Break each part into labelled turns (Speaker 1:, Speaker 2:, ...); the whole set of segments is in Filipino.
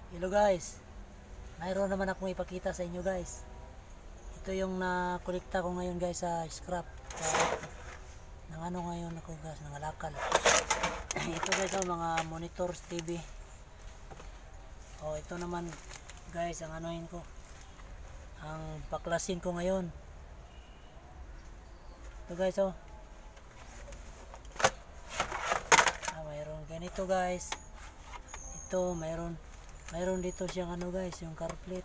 Speaker 1: Hello guys, mayroon naman akong ipakita sa inyo guys. Ito yung nakolekta ko ngayon guys sa scrap. Nang ano ngayon ako guys, nangalakal. Ito guys mga monitors TV. Ito naman guys ang anuhin ko. Ang baklasin ko ngayon. Ito guys mayroon ganito guys. Ito mayroon dito siyang ano guys, yung carpet.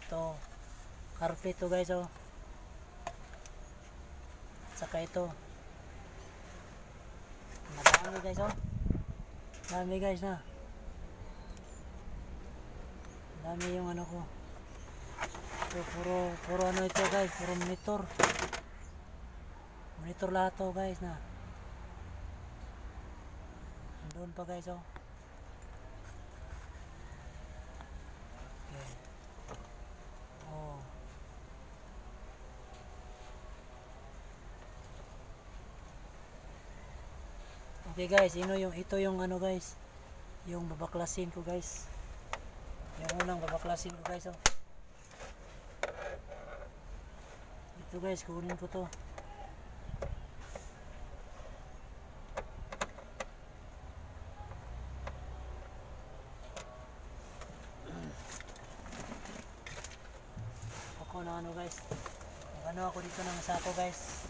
Speaker 1: Ito carpet to guys saka ito madami guys dami guys na dami yung ano ko. Ito puro ano ito guys, puro monitor lahat to guys na doon pa guys okay. Okay guys, ito yung ano guys, yung babaklasin ko guys, yung unang babaklasin ko guys ito guys, kunin ko to. Ako na ano guys, ano ako dito ng sako guys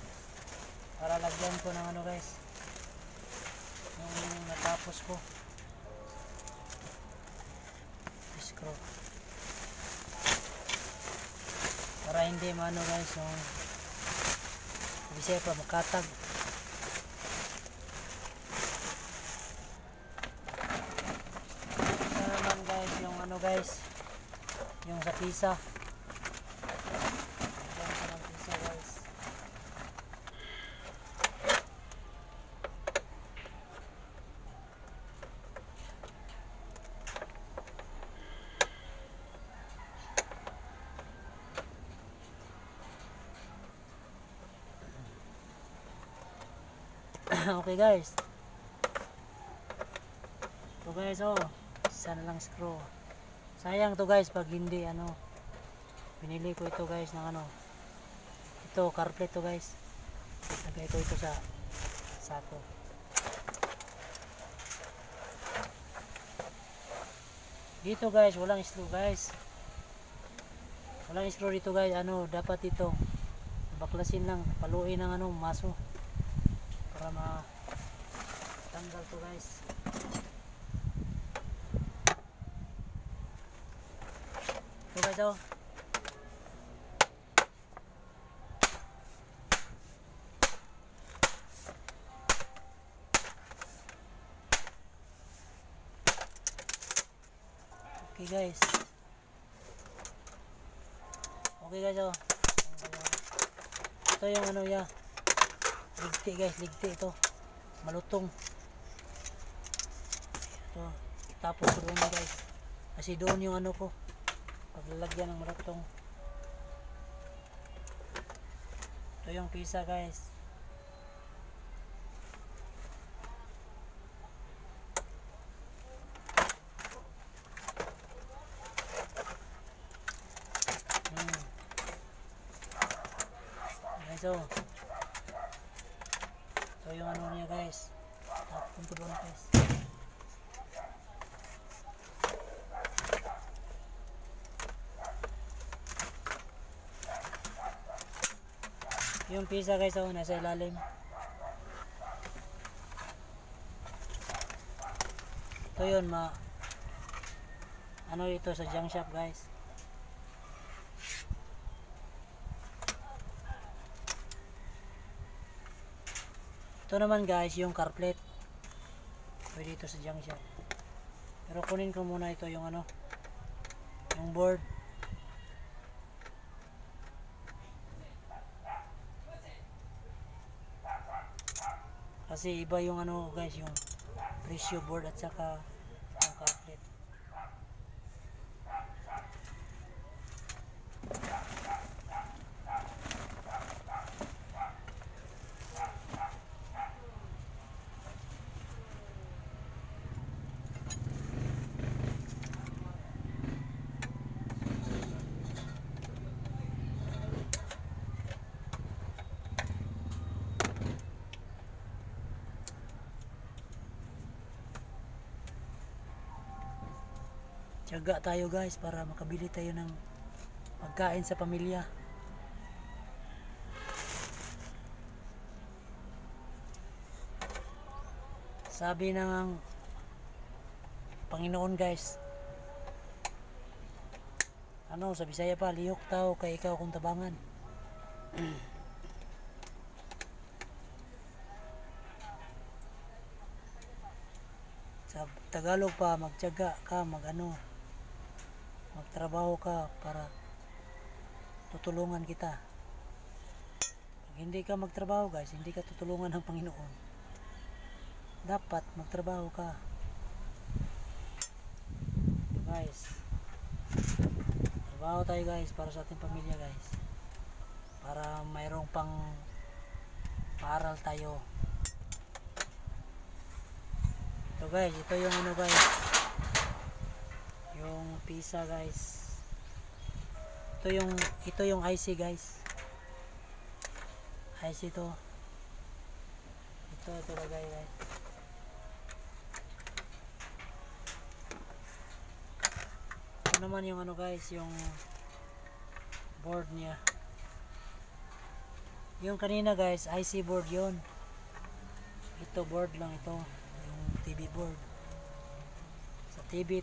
Speaker 1: para lagyan ko ng ano guys yung natapos ko screw para hindi maano guys yung bisaya pa makatag. Ito naman guys yung ano guys, yung sa pisa. Okay guys, ito guys isa na lang screw. Sayang to guys pag hindi ano, pinili ko ito guys ng ano, ito carpet to guys, lagay ko ito sa sako. Dito guys walang screw guys, walang screw dito guys. Ano dapat ito baklasin lang, paluin ng ano maso para matanggal to guys. Ito guys okay guys, ito yung ano ya, ligti guys, ligti ito, malutong ito, tapos doon guys kasi doon yung ano ko paglalagyan ng malutong. Ito yung pisa guys, guys ito yung ano niya guys, tapon ko doon guys. Yung pisa guys nasa ilalim. Ito yun ano ito sa junk shop guys. Ito naman guys yung carpet, pwede ito sa junk shop, pero kunin ko muna ito yung ano, yung board. Kasi iba yung ano guys, yung pressure board at saka yung carpet. tiyaga tayo guys para makabili tayo ng pagkain sa pamilya. Sabi ng Panginoon guys, ano sa Bisaya pa, lihok tao kay ikaw kung tabangan. Sa Tagalog pa, magtiyaga ka, magtrabaho ka para tutulungan kita. Pag hindi ka magtrabaho guys, hindi ka tutulungan ng Panginoon. Dapat magtrabaho ka. Ito guys, trabaho tayo guys para sa ating pamilya guys, para mayroong pang paaral tayo. Ito guys, ito yung ano guys, yung pizza guys. Ito yung IC guys. IC ito. Ito lagay guys. Ito naman yung ano guys, yung board niya. Yung kanina guys, IC board yon. Ito board lang ito. Yung TV board. Sa TV